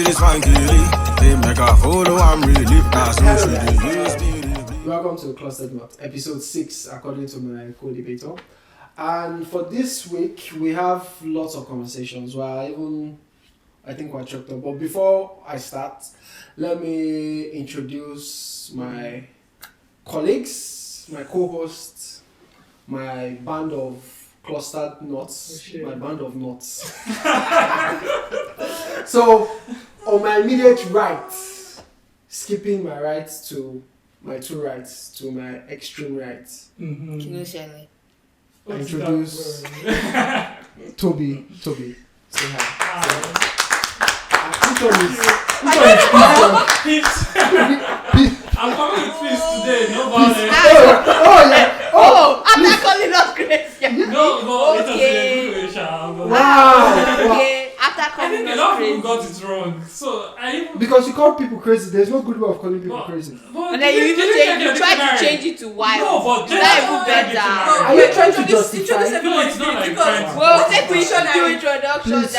this fine kitty. They make a follow, I'm really fast. Welcome to Clustered Knot, episode 6, according to my co-debater. And for this week, we have lots of conversations. I think we're choked up. But before I start, let me introduce my colleagues, my co-hosts, my band of clustered knots, my band of knots. So, on my immediate right, skipping my right to my two rights, to my extreme right, I introduce Toby. Say hi. I'm coming with peace today, no violence. I'm not calling us Christian. No, Okay. Wow. After I calling think a us lot of crazy. people got it wrong. So I even Because you call people crazy, there's no good way of calling people crazy. And then you try to change it to wild. No, but Is that even better? Are you trying to justify? No, it's not like trying Well, to. take we should do introduction. Please.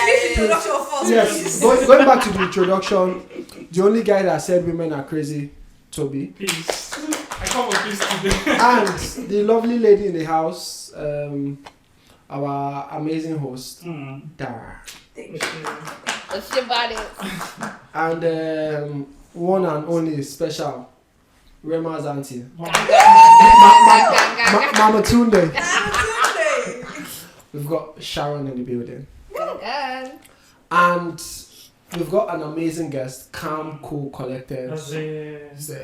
Yes, going back to the introduction, the only guy that said women are crazy, Toby. Peace. I come with peace today. And the lovely lady in the house, our amazing host, Dara. Let's see about it. And one and only special, Rema's auntie, Mama Tunde. We've got Sharon in the building. And we've got an amazing guest, calm, cool, collected.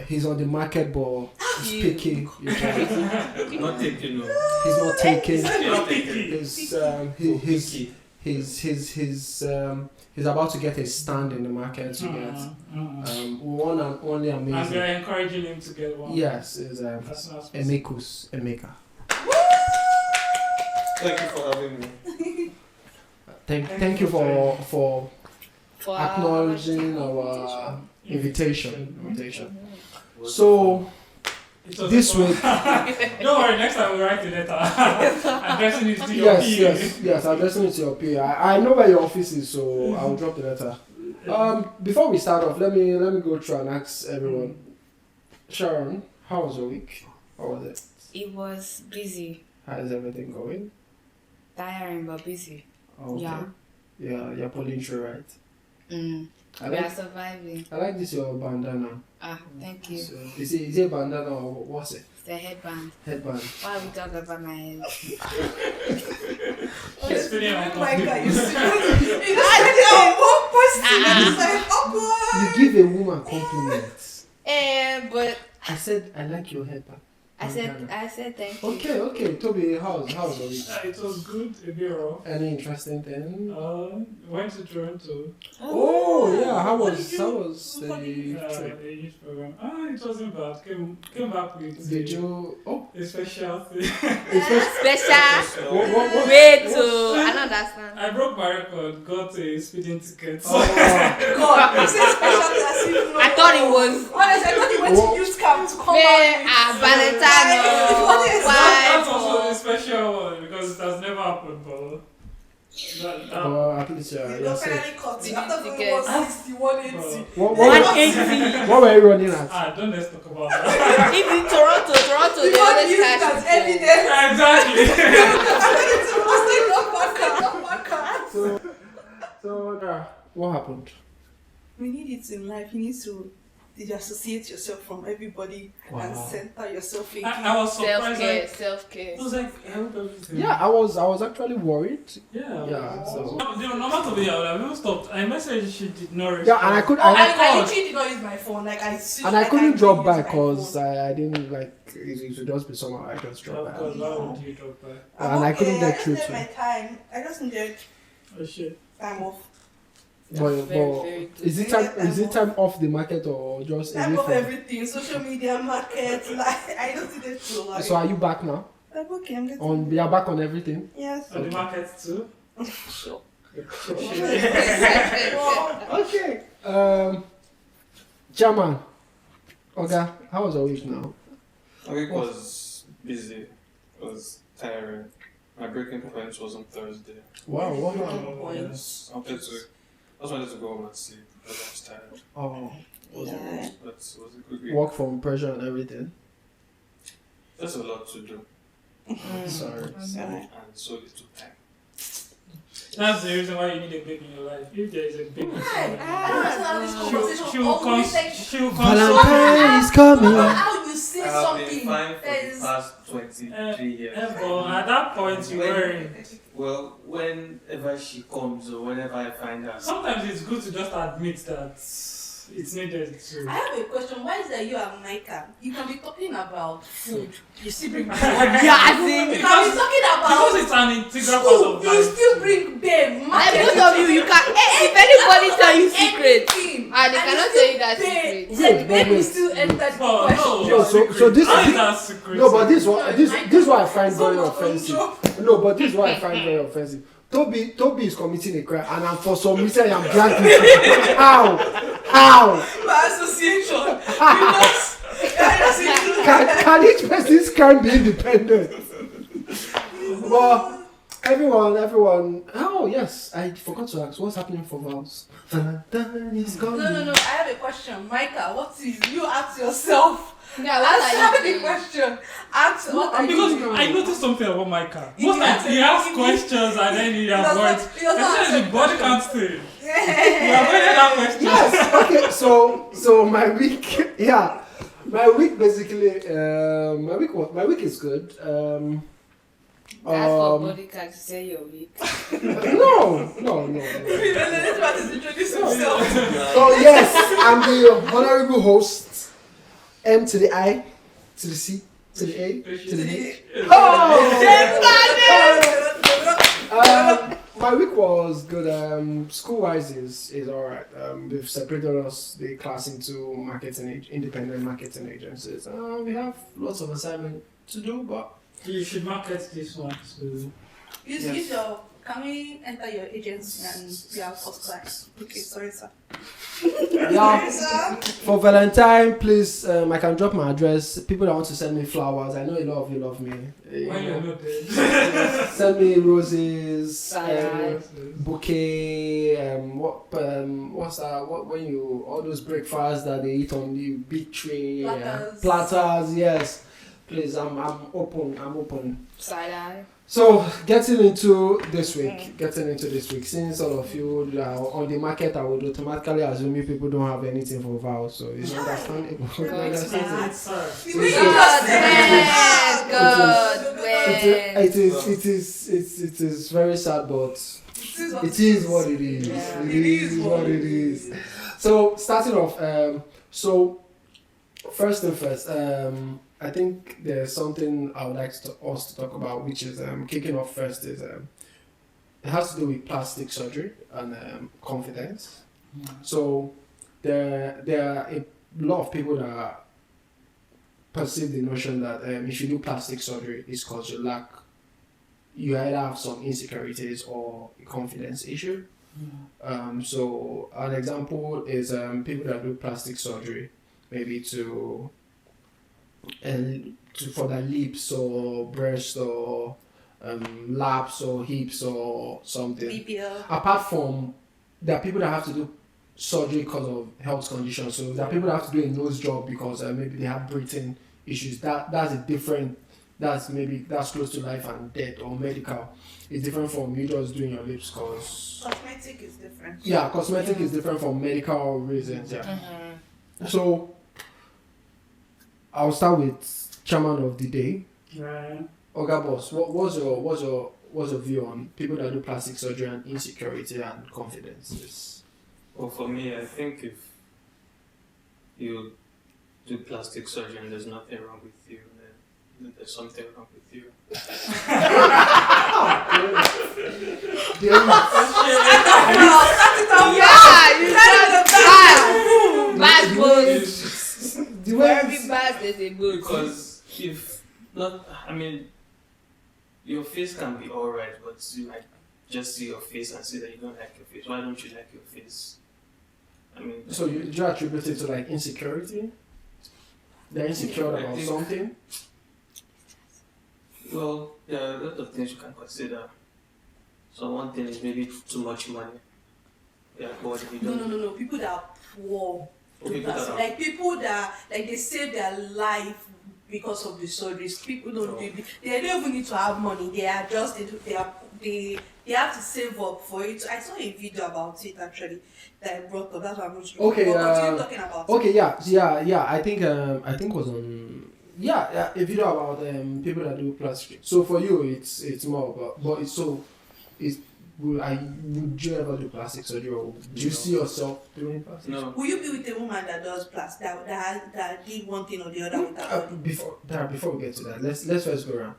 He's on the market, but he's picky. Not taking. He's not taking. He's about to get a stand in the market to get one and only And amazing. we're encouraging him to get one. Yes, is That's not Emeka. Thank you for having me. Thank you for acknowledging our invitation. So this week, Don't worry, next time we'll write a letter. Addressing it to your PA. yes, addressing it to your PA. I know where your office is, so I'll drop the letter. Before we start off, let me go through and ask everyone. Sharon, how was your week? How was it? It was busy. How is everything going? Tiring but busy. Okay. Yeah, you're pulling through, right? We are surviving. I like this your bandana. Thank you. So, is it a bandana or what's it? It's a headband. Headband. Why are we talking about my head? She's feeling God, uncomfortable. you You give a woman compliments. But I said I like your headband. I said thank you. Okay. Toby, how's your week? It was good, a bit rough. Any interesting thing? Went to Toronto. Oh yeah, how was the The youth program. It wasn't bad. Came back with Did you? Oh, a special thing. Special. What? Wait, I don't understand. I broke my record, got a speeding ticket. Oh. God, you say special class. I thought it was Honestly, I thought you went to youth camp to come back. Valentine. That's also a special one because it has never happened, but At least You you're don't safe. finally cut it. After going Ticket. 160, 180. What 180. were you running at? don't let's talk about that. If in Toronto, they You always use catch it as people. evidence. Exactly. So, what happened? We need it in life. You need to disassociate yourself from everybody and center yourself in. I was surprised. Self-care. It was like, I hope everything. Yeah, I was actually worried. Yeah. So. The normal to be out, I even stopped. I messaged, she did not respond. Yeah, and I could. I literally did not use my phone. Like I switched, And I like, couldn't didn't drop use back my because phone. I didn't like it would just be somehow I just dropped back. Because why would you drop back? And I couldn't get through I just to need my time. I just needed Oh shit. time off. But very is it time off the market or just Time away off from? everything. Social media, market. Like I don't see the show. Like, So are you back now? I'm okay. I'm getting. You're back on everything. Yes. On the market too? Sure. Okay. Chairman. Okay. How was your week now? My week was busy. It was tiring. My breaking point was on Thursday. Wow. What? Points. I wanted to just wanted to go home and sleep because I was tired. Oh, Yeah. But it was a good week. work from pressure and everything. There's a lot to do Sorry. Sorry. and so little time. That's the reason why you need a baby in your life. If there is a baby, She will she will Valentine is coming. How you say I've been something fine for that the is past 23 years. But at that point, you weren't. Well, whenever she comes or whenever I find her, Sometimes it's good to just admit that it's needed I to. have a question. Why is that you and Micah? You can be talking about food. You still bring babe. Yeah, as in. You can be talking Because about it's an integral part school. of You life. still bring babe. Like both of you, you can. If anybody tell you secret, Anything. and they cannot tell you that Babe. secret. Wait, Babe will wait. still enter the Oh, question. No, so this How is is that secret? no, but this is what I find very Someone offensive. control. No, but this is what I find very offensive. Toby is committing a crime, and I'm for some reason I'm dragging. How? By association. Because Can each person's crime be independent? Well, everyone. Oh yes, I forgot to ask. What's happening for Vals? Valentine is coming. No. I have a question. Micah, what is you ask yourself? Yeah, what are Answer you the doing? question. Ask what are Because you doing? I noticed something about Micah. He Most times doesn't- he asks he- questions and then he does not- avoids. he does not Especially answer the body the can't stay. He avoided that question. Yes. Okay. So my week. Yeah. My week basically. My week is good. That's for body can't say your week. No. Let's try to introduce himself. So yes, I'm the honorable host. M to the I, to the C, to the A, to the H. My week was good. School-wise is alright. They've separated us, the class, into independent marketing agencies. We have lots of assignment to do, but You should market this one too. Use your. Can we enter your agency and be our first class? Okay, sorry, sir. yeah. For Valentine, please, I can drop my address. People that want to send me flowers, I know a lot of you love me. When you're not there. Send me roses, Salad. bouquet. What's that? What when you all those breakfasts that they eat on the big tray? Platters. Platters, yes. Please, I'm open. Side eye. So getting into this week, since all of you are on the market, I would automatically assume you people don't have anything for vows, so it's understandable. It is very sad, but it is what it is. Yeah. It is what it is. So starting off, so first thing first, I think there's something I would like us to talk about, which is kicking off first is it has to do with plastic surgery and confidence. So there are a lot of people that perceive the notion that if you do plastic surgery, it's because you either have some insecurities or a confidence issue. So an example is people that do plastic surgery, maybe for their lips or breast or laps or hips or something. BBL. Apart from, there are people that have to do surgery because of health conditions. So there are people that have to do a nose job because maybe they have breathing issues. That's close to life and death or medical. It's different from you just doing your lips because Cosmetic is different. yeah, cosmetic is different from medical reasons. Yeah. So I'll start with chairman of the day. Oga Boss, what's your view on people that do plastic surgery and insecurity and confidence? Well, for me, I think if you do plastic surgery and there's nothing wrong with you, then there's something wrong with you. Bad bones. The For way every bad, there's a boot. Because if not, I mean, your face can be alright, but you might just see your face and say that you don't like your face. Why don't you like your face? I mean, so you attribute it to like insecurity? They're insecure I about think- something? well, there are a lot of things you can consider. So one thing is maybe too much money. their body. They No, don't. no, no, no. People that are poor. Or people that are. Like people that like they save their life because of the surgeries. People don't Oh. they don't even need to have money. They are just they have to save up for it. I saw a video about it actually that I brought up. That's what I'm just Okay, continue talking about. Okay, yeah. I think it was on a video about people that do plastic. So for you, it's more about, but it's would you ever do plastic surgery, or do you see yourself doing plastic? No. Will you be with a woman that does plastic that did one thing or the other with her body? Before we get to that, let's first go around.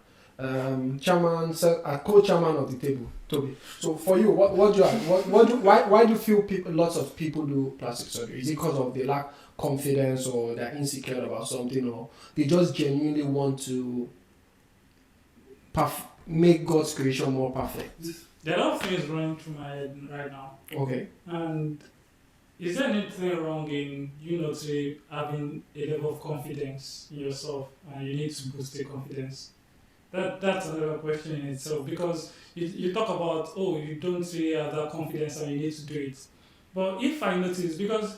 Co-chairman of the table, Toby. So for you, why do you feel lots of people do plastic surgery? Is it because of they lack confidence, or they're insecure about something, or they just genuinely want to make God's creation more perfect? There are a lot of things running through my head right now. Okay. And is there anything wrong in say having a level of confidence in yourself, and you need to boost your confidence? That's another question in itself, because you talk about you don't really have that confidence and you need to do it. But if I notice, because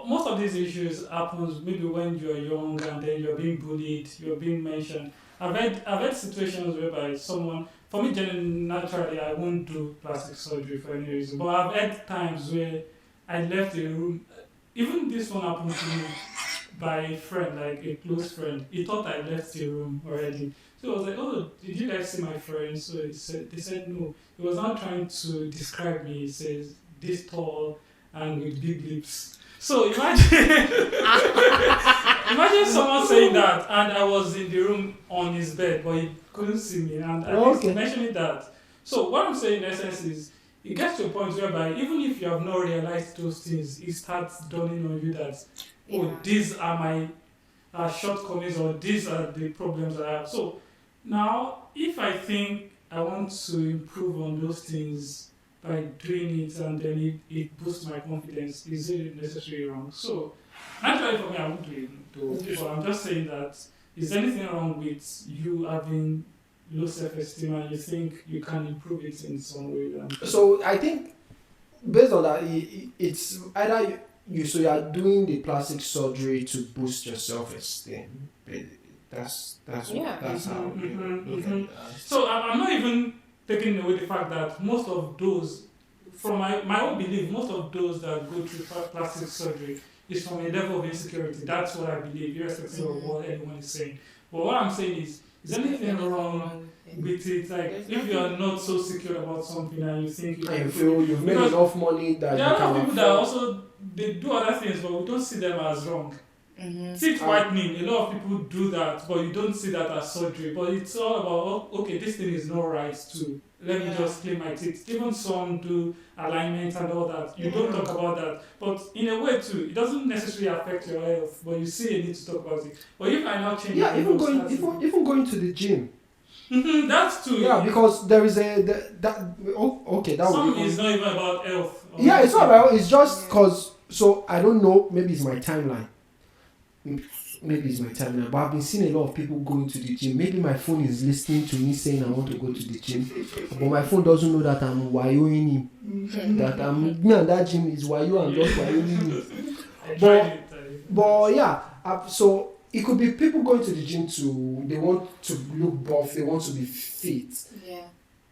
most of these issues happens maybe when you're young and then you're being bullied, you're being mentioned. I've had situations whereby someone, for me naturally I won't do plastic surgery for any reason, but I've had times where I left the room. Even this one happened to me by a friend, like a close friend. He thought I left the room already. So I was like, "Oh, did you guys see my friend?" So they said no. He was not trying to describe me. He says, this tall and with big lips. So imagine, imagine someone saying that, and I was in the room on his bed, but he couldn't see me, and I was mentioning that. So what I'm saying in essence is, it gets to a point whereby even if you have not realized those things, it starts dawning on you that, these are my shortcomings, or these are the problems I have. So now, if I think I want to improve on those things by doing it, and then it boosts my confidence, is it necessarily wrong? So, naturally for me, I won't do it. But I'm just saying that, is there anything wrong with you having low self-esteem and you think you can improve it in some way? So I think, based on that, it's either you are doing the plastic surgery to boost your self-esteem. That's how you look at it. So I'm not even taking away the fact that most of those, from my own belief, most of those that go through plastic surgery is from a level of insecurity. That's what I believe, irrespective of what anyone is saying. But what I'm saying is there anything wrong with it? Like, if you are not so secure about something and you think you feel you've made enough money that there you are can a lot of people that afford. also they do other things, but we don't see them as wrong. Teeth whitening, a lot of people do that, but you don't see that as surgery. But it's all about, okay, this thing is not right too. Let me just clean my teeth. Even some do alignment and all that. You don't talk about that. But in a way too, it doesn't necessarily affect your health, but you see a need to talk about it. But if I now change even going to the gym. That's too. Yeah, because there is that some is not even about health. Yeah, it's not about. It's just because. So I don't know. Maybe it's my timeline. But I've been seeing a lot of people going to the gym. Maybe my phone is listening to me saying I want to go to the gym, but my phone doesn't know that I'm wayoing him. That me and that gym is wayo and just wayoing him. But yeah, so it could be people going to the gym they want to look buff, they want to be fit. Yeah.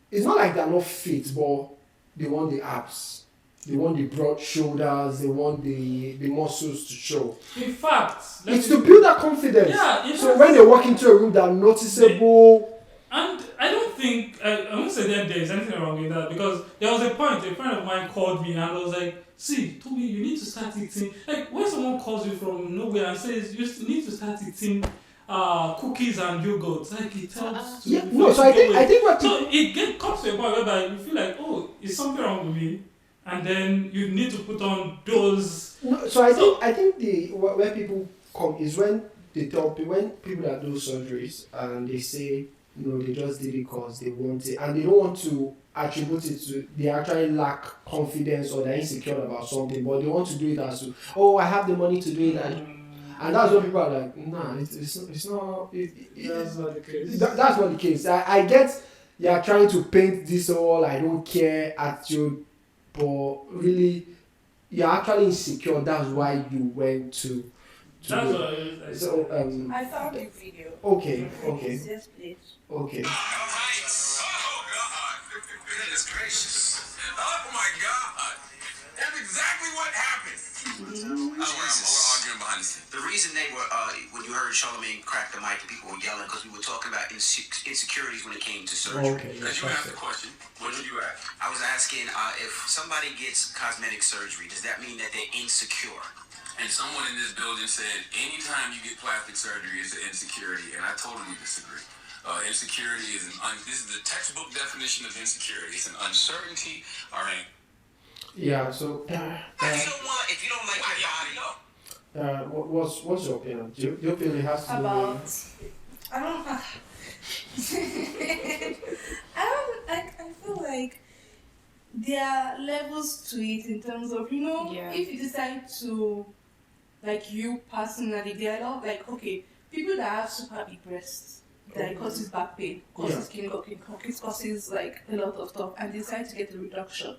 It's not like they're not fit, but they want the abs. They want the broad shoulders, they want the muscles to show. In fact, it's to build that confidence. Yeah, so when they walk into a room, they're noticeable. And I don't think, I won't say that there is anything wrong with that, because there was a point, a friend of mine called me and I was like, see, Toby, you need to start eating. Like, when someone calls you from nowhere and says, you need to start eating cookies and yogurt, like it helps to... So I think what so it comes to a point whereby you feel like, is something wrong with me? And then you need to put on those. No, so I think where people come is when people that do surgeries and they say they just did it because they want it, and they don't want to attribute it to they actually lack confidence or they're insecure about something, but they want to do it as I have the money to do it, and that's when people are like, nah, it's not. That's not the case. That's not the case. I get you are trying to paint this all I don't care attitude. but really you're actually insecure. That's why you went to. That's what I was So I found a video. okay. Yes, please. Okay. Alright. Oh, God. Goodness gracious. Oh, my God. That's exactly what happened. We're arguing behind the scenes. The reason they were, when you heard Charlamagne crack the mic and people were yelling, because we were talking about insecurities when it came to surgery. Okay. Because you asked the question. What did you ask? I was asking if somebody gets cosmetic surgery, does that mean that they're insecure? And someone in this building said, anytime you get plastic surgery, it's an insecurity, and I totally disagree. Insecurity is this is the textbook definition of insecurity. It's an uncertainty, all right? Yeah. So. If you don't like your body, What's your opinion? Do you feel it has to do with? I don't. I feel like there are levels to it in terms of if you decide to, like you personally, there are a lot like people that have super big breasts that causes back pain, causes skin causes like a lot of stuff, and decide to get a reduction,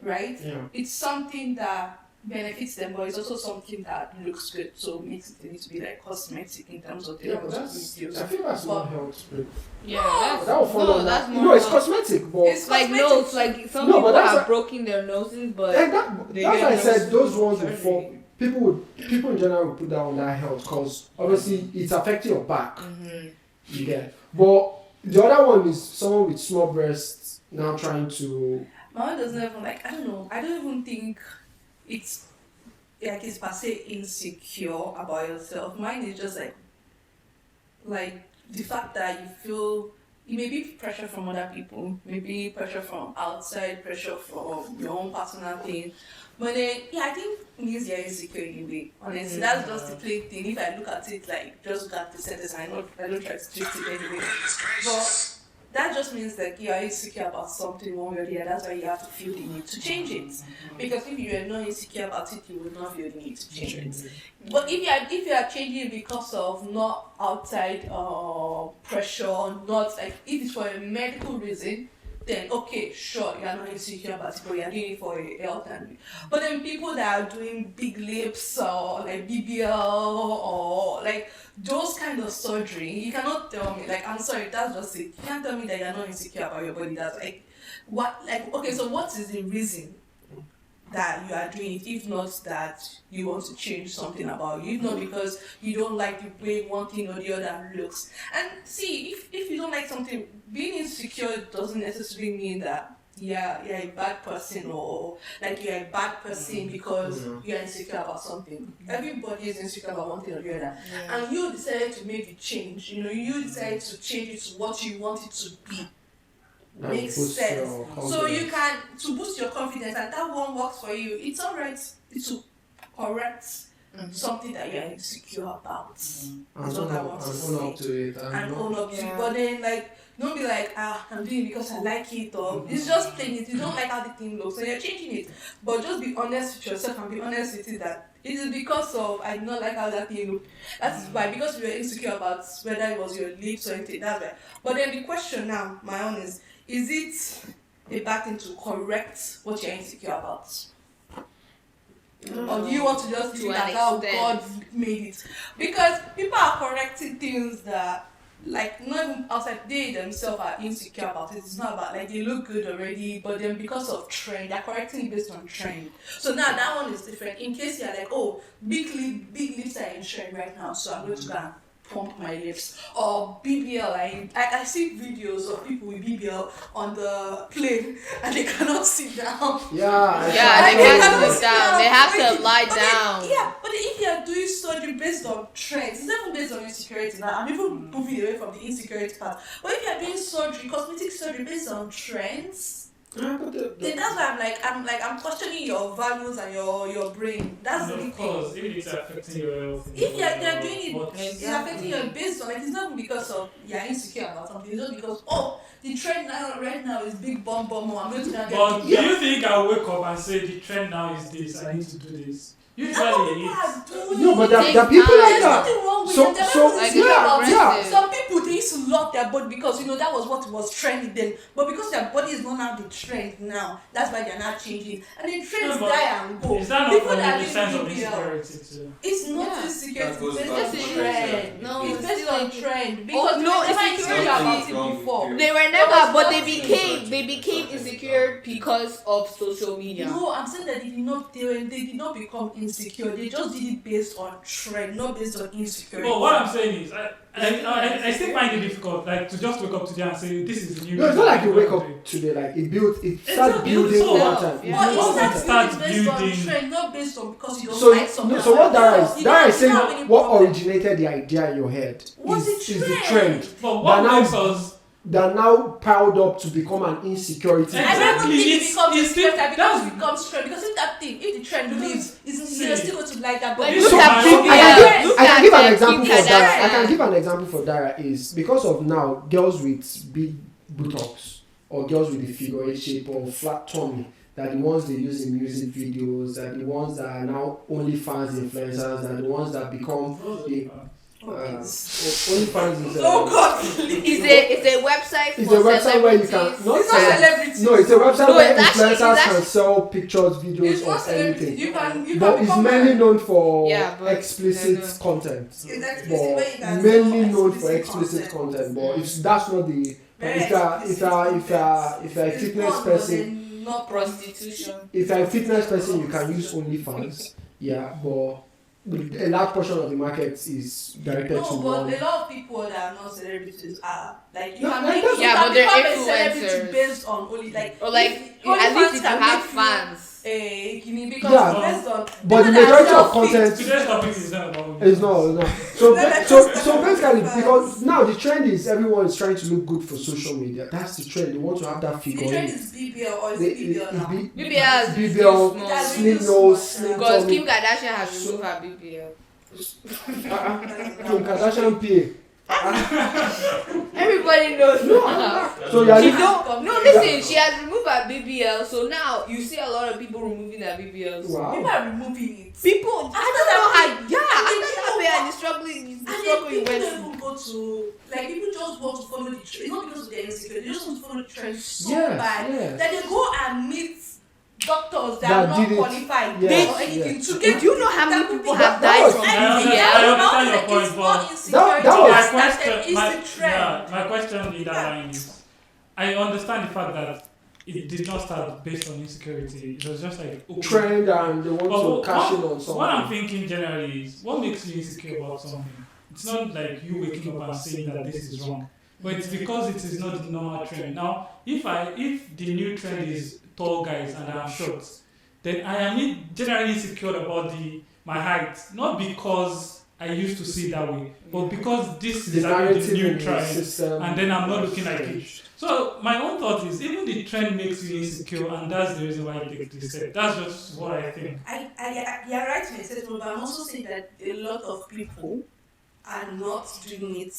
right? Yeah. It's something that benefits them, but it's also something that looks good, so makes it need to be like cosmetic in terms of the Yeah, but that's. I feel that's not health. Yeah, That will follow. that's No, more it's cosmetic, but It's like cosmetic. nose, like some No, but people that's have a- broken their noses, but that's they why get I said nose those ones surgery. before. People in general would put that on their health because obviously it's affecting your back. You get it. But the other one is someone with small breasts now trying to. My one doesn't even I don't even think it's it's per se insecure about yourself. Mine is just like the fact that you feel it may be pressure from other people, maybe pressure from outside, pressure from your own personal thing. But then I think it means you're insecure anyway. Honestly, that's just the plain thing. If I look at it just look at the sentence, I don't try to twist it anyway. But that just means that you are insecure about something one way or the other. That's why you have to feel the need to change it. Because if you are not insecure about it, you will not feel the need to change it. But if you are changing it because of not outside pressure, not like if it's for a medical reason, then okay, sure, you are not insecure about it, but you are doing it for a health and. But then people that are doing big lips or like BBL or like those kind of surgery, you cannot tell me I'm sorry, that's just it. You can't tell me that you're not insecure about your body. That's so what is the reason that you are doing it, if not that you want to change something about you, if not because you don't like the way one thing or the other looks. And see, if you don't like something, being insecure doesn't necessarily mean that you're a bad person or like you're a bad person because you're insecure about something. Everybody is insecure about one thing or the other. And you decided to make the change. You decided to change it to what you want it to be. Makes sense. So you can to boost your confidence, and that one works for you. It's alright to correct something that you're insecure about. And own up to it. And own up to it. But then don't be I'm doing it because I like it, or it's just plain it. You don't like how the thing looks, so you're changing it. But just be honest with yourself and be honest with it that it is because of I do not like how that thing looked. That's why, because you were insecure about whether it was your lips or anything. That's why. But then the question now, my own is it a bad thing to correct what you're insecure about? Or do you want to just leave that how God made it? Because people are correcting things that not even outside, they themselves are insecure about it. It's not about they look good already, but then because of trend, they're correcting it based on trend. So now that one is different. In case you're big lips are in trend right now, so I'm going to go and pump my lips. Or BBL, I see videos of people with BBL on the plane and they cannot sit down. They can't sit down. They have to lie down. But if you are doing surgery based on trends, it's not even based on insecurity. Now I'm even moving away from the insecurity part. But if you are doing surgery, cosmetic surgery based on trends, then that's why I'm questioning your values and your brain. That's the of thing. course, if it's affecting your health. If you're doing it, it's affecting you based on it's not because of you're insecure about something. It's just because the trend right now is big bum. I'm going to get. But do you think I'll wake up and say the trend now is this? I need to do this. Usually it's. No, but there are people like that. There's nothing wrong with it. Some people they used to love their body because that was what was trending then. But because their body is not now the trend now, that's why they're not changing. And the trends die and go. Is that not People from that the are sense of doing BBL, insecurity too? it's not Yeah. insecurity. That goes It's back just to a what I trend. said. No, It's it's based still on a trend because no, we never insecurity. insecure about What's wrong it with before. you? They were There never, was but they nothing. became insecure because of social media. No, I'm saying that they did not become insecure. They just did it based on trend, not based on insecurity. But what I'm saying is, I still find it difficult, like, to just wake up today and say this is the new. No, it's not like you wake thing. up today, like it It's starts not building built over so. time. Yeah. But Once it's it starts not based on building- trend, not based on because you don't So, like something. so what Dara is You Dara don't- is you saying don't have any what problem. originated the idea in your head Was is it the trend? trend But what But now- makes us that now piled up to become an insecurity. I don't Exactly, think it it's- becomes it's insecurity still- because that's- it becomes trend. Because if the trend leaves, you're still going to like that. But Like, This look is at my So own- BBL. I can give an Look example at for Dara. Kim I can Kardashian. give an example for Dara is because of now girls with big buttocks or girls with the figure eight shape or flat tummy that the ones they use in music videos, that the ones that are now OnlyFans influencers, that the ones that become the OnlyFans is oh God, please. It's a website it's for a website where you can celebrities. not It's not sell- celebrities. no, it's a website No, where it's actually- influencers it's can actually- sell pictures, videos, It's or not celebrity. anything. You can But it's become mainly known for Yeah, but- explicit no. content. It's explicit But where you can mainly sell known for explicit explicit content. But if that's not the Very if you're a It's fitness porn, but person, then not Prostitution. if you're a fitness person, you can use OnlyFans. Yeah, but a large portion of the market is directed No, to but one. a lot of people that are not celebrities are like you No, can like make that's- you Yeah, can but they're become a celebrity influencers. based on only like Or like, if- at OnlyFans least if you can have make fans. because Yeah. based on But the people that majority sell of content Today's topic is not about is no. So basically, because now the trend is everyone is trying to look good for social media. That's the trend. They want to have that the figure. trend eight. is BBL or is They- it BBL now? BBL is BBL, small. That's slim really nose, small. slim Because tummy. Kim Kardashian has removed her BBL. Kim Kardashian PA. Everybody knows now. So you're She li- don't. No, listen. She has removed her BBL, so now you see a lot of people removing their BBLs. Wow. People are removing it. People, I don't know how. Yeah, after that way, and the struggling, And the then struggle you people went don't through. even go to like people just want to follow the trend. It's not because they're insecure. They just want to follow the trend so Yes, bad yes. that they go and meet doctors that That are not did it. qualified Yes, or anything yes. to get. Do you know how many that could people be- have that died was- from I understand- BBL? I understand your It's point, not but insecurity. that was- my It's question, the trend. my question in that line is, I understand the fact that it did not start based on insecurity. It was just like okay. Trend and they want But to cash in on something. what I'm thinking generally is, what makes you insecure about something? It's not like you waking up and saying that this is wrong, but it's because it is not the normal trend. Now, if the new trend is tall guys and I'm short, then I am generally insecure about my height, not because I used to see it that way, but because this the is actually narrative the new in the trend, system. and then I'm not looking like it. So my own thought is, even the trend makes you insecure, and that's the reason why you take this step. That's just what I think. You're right in a statement, but I'm also saying that a lot of people are not doing it.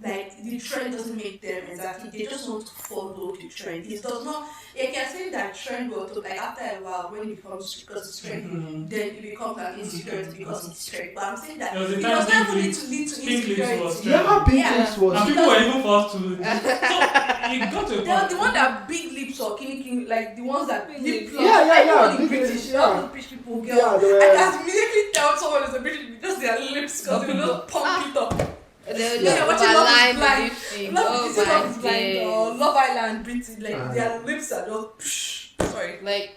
Like the trend doesn't make them exactly. They just want to follow the trend. It does not. Like you're saying that trend will like after a while when it becomes because it's trend, then it becomes an insecurity because it's trend. But I'm saying that There was a it time does not Pink need to lead to Pink Lips was insecurity. Yeah, Pink Yeah. Lips was. And people were even forced to. So it got to a They are point. the one that big lips or king like the ones that Big lip lips. gloss. Yeah, Everyone in big British, lips, all yeah. those British people, girl. Yeah, they were- I can immediately tell someone is a British just their lips because they will just pump it up. They'll Yeah, just watching Love is overline the Blind. lip sync. Love, Oh is it Love is my Blind or days. Love Island British, like Ah. their lips are just sorry. Like,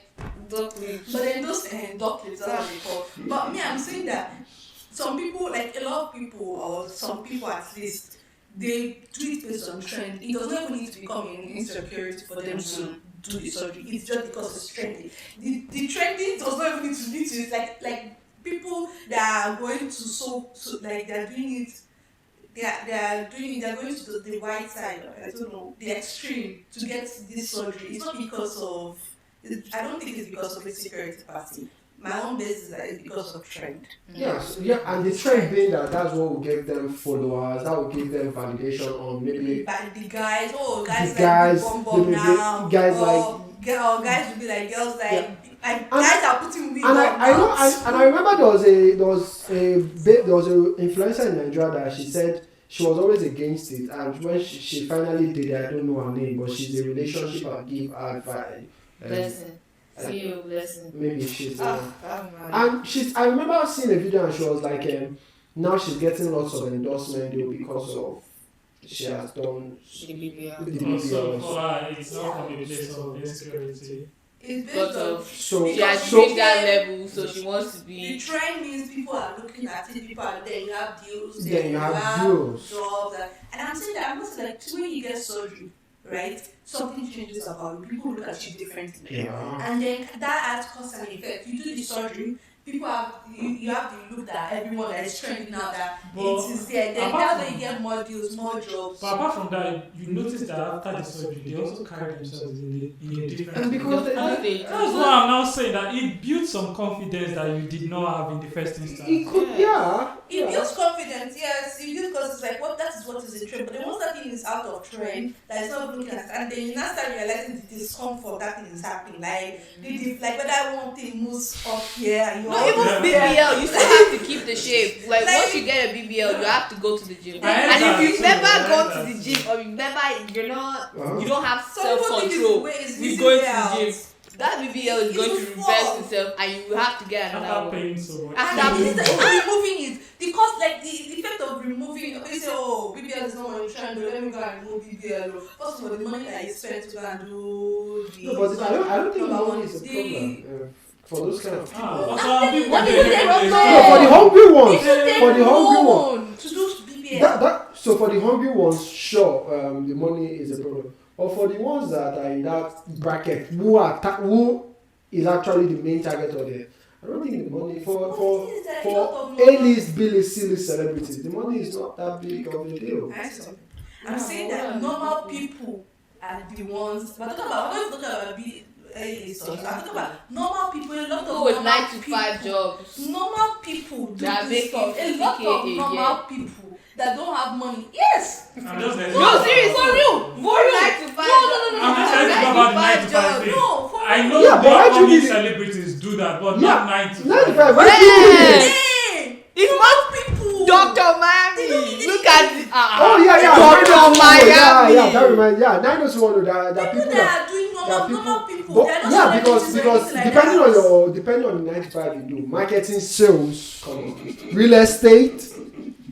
duck lips. But then those duck lips, that's what they call. But me, I'm saying that some people, like a lot of people, or some people at least, they do it based on trend. It doesn't even need to become an insecurity for them to do the surgery. It's just because it's trendy. The trendy does not even need to lead to it. Like people that are going to so like they're doing it. They're going to the white side, I don't know, the extreme to get this surgery. It's not because of, I don't think it's because of insecurity party. My own base is that it's because of trend. Yes, yeah, and the trend being that's what will give them followers, that will give them validation on maybe But the guys, guys The guys, like they Bum will now, be- guys or guys will be like girls like, Yeah. like And- guys are putting wig and on I know now. and I remember there was a influencer in Nigeria that she said she was always against it, and when she finally did it, I don't know her name, but she's a relationship and give advice. Blessing. See you, blessing. Maybe she's man. and she's. I remember seeing a video and she was like, now she's getting lots of endorsement deal because of she has done The BBL. the Also, BBLs. for her, it's not from a place of insecurity. It's based Because on of So she has so reached that level, so she wants to the be. trend means people are looking at it, people are there, you have deals, Then you have deals. jobs, and I'm saying that I'm not like when you get surgery, right? Something changes about you. People look at you differently. yeah. And then that has cause and effect. You do the surgery, people have you have the look that everyone that is trending now that But it is there. Then apart that's when from- you get more deals, more jobs. But apart from that, you notice that after the surgery, they also carry themselves in a different And way. because That's why I'm now saying that it built some confidence that you did not have in the first instance. it could, yeah. It builds confidence, yes. It builds because it's like, what that is what is a trend. But then once that thing is out of trend, that is not looking at, and then you now start realizing the discomfort that thing is happening. Like whether one thing moves up here, and No, even BBL, you still have to keep the shape. Like once you get a BBL, you have to go to the gym. I heard And that if you've too, never I heard gone that to the too. gym, or you're not, you don't have Some people think self-control it's with easy going way to out. the gym, that BBL is going to It will reverse fall. itself, and you have to get another After one. paying so much. And After even removing it, because like the effect of removing, okay, say, oh, BBL is not on the trend, let me go and remove BBL. First of all, the money that you spend to go and do the. No, but I don't think number money one, is a the- problem for those kind of people. Ah, some people What they do you take think this- of No, for the hungry ones. Take For the hungry ones. loan to do BBL. So for the hungry ones, sure, the money is a problem. But for the ones that are in that bracket, who is actually the main target audience, I don't think the money for A-list, B-list, C-list celebrities, the money is not that big of a deal. I'm saying that normal people are the ones. But I'm not talking about A-list. I'm talking about normal people. A lot of People with normal 9 to 5 people. jobs. Normal people do That this make stuff. A 50K lot of a year. normal people that don't have money. Yes. I'm just letting No, you know. seriously. For real. For 9 to 5 No. I'm just letting you know about the 9 to 5 thing. No. For I real. know Yeah, but why that do you only need it? celebrities do that, but Yeah, not 9 to 5. 95, why do you need it? Hey, It's normal people. Dr. Miami. Look at it. Oh yeah, Dr. 90210, Miami. yeah, that reminds, 90210, there are People people that are doing there are normal people. But They are not yeah, because celebrities or anything like depending on the 95 you do, marketing, sales, real estate,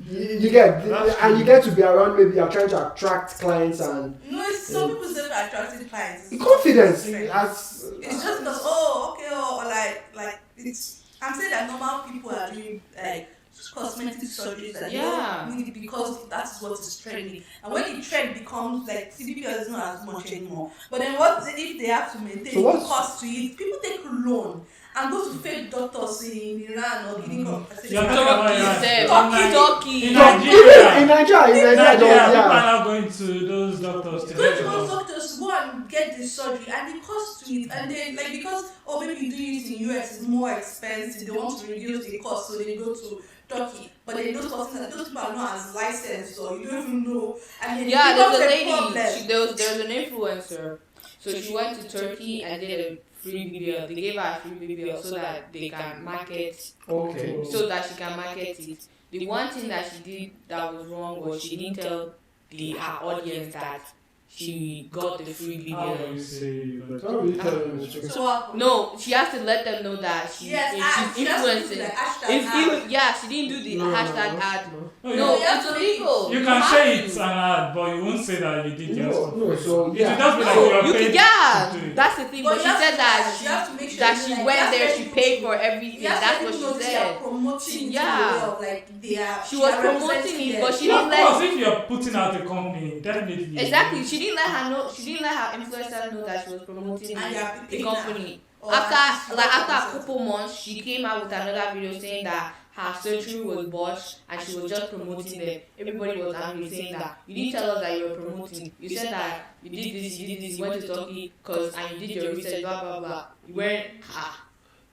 you get, and you get to be around, maybe you're trying to attract clients and No, it's some people say that attracting clients. It's confidence. It's just because or like it's. I'm saying that normal people are doing like cosmetic surgeries that Yeah. they don't need because that's what is trending. And when the trend becomes like CBPL is not as much anymore. But then what if they have to maintain So the what's- cost to it? People take loan and go to fake doctors in Iran or giving compensation. You're talking about Turkey, Iran. sir. Turkey. In So, Nigeria. in Nigeria, Nigeria, people are yeah. now going to those doctors to Go get to them. those doctors to go and get the surgery and the cost to it, and they like because maybe doing it in US is more expensive, they want to reduce the cost, so they go to Turkey. But then those people are not as licensed, so you don't even know. And then it Yeah, becomes there's a problem. lady. There was an influencer. So she went to Turkey and did a free BBL. They gave her a free BBL so that they can market, Okay. so that she can market it. The one thing that she did that was wrong was she didn't tell her audience that she got the free How BBL. do you say that? Don't really tell them the truth. So what happened? No, she has to let them know that she's influencing. Yeah, she didn't do the No, hashtag no, ad. No, No, you have it's to illegal. You can have say to. it's an ad, but you won't say that you did your stuff. No, so It will yeah. just be like No, you are you paid can, yeah, to do it. that's the thing. But But you she have said to- that you have to make she sure you went like, there, that's she very paid good. for everything. You have That's to what let people know she they are said. promoting it Yeah. in a way of like they are. She was are promoting representing it, but them. she Of didn't let. course, if you're putting out a company, definitely. Exactly, she didn't let her know. She didn't let her influencer know that she was promoting And they are the paying company. Or After assisting a them. couple months, she came out with another video saying that her surgery was botched and she was just promoting them. Everybody was angry, saying that you didn't tell us that you were promoting. You said that you did this, you went to Turkey and you did your research, blah blah blah. You weren't her.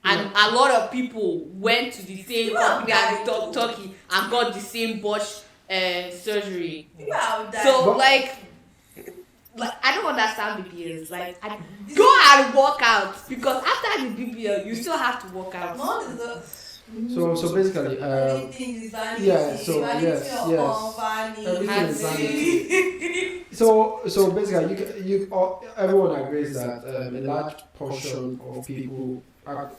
And a lot of people went to the same company and Turkey and got the same botched surgery. People are dying. So But- like I don't understand BBLs. Like go and work out because after the BBL you still have to work out. None is So basically, Everything is vanity. yeah, so vanity yes, upon yes. vanity. Everything is vanity. So basically, everyone agrees that a large portion of people are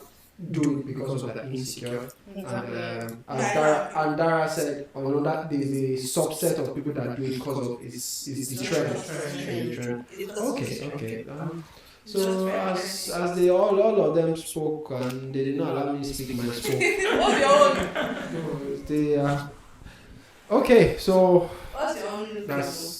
do it because of their insecure. And Dara said, oh no, that there's a subset of people that do it because of it's the trend. The trend. Okay. So as they all of them spoke and they did not allow me to speak my spoke. What's your own? They okay, so What's your own? that's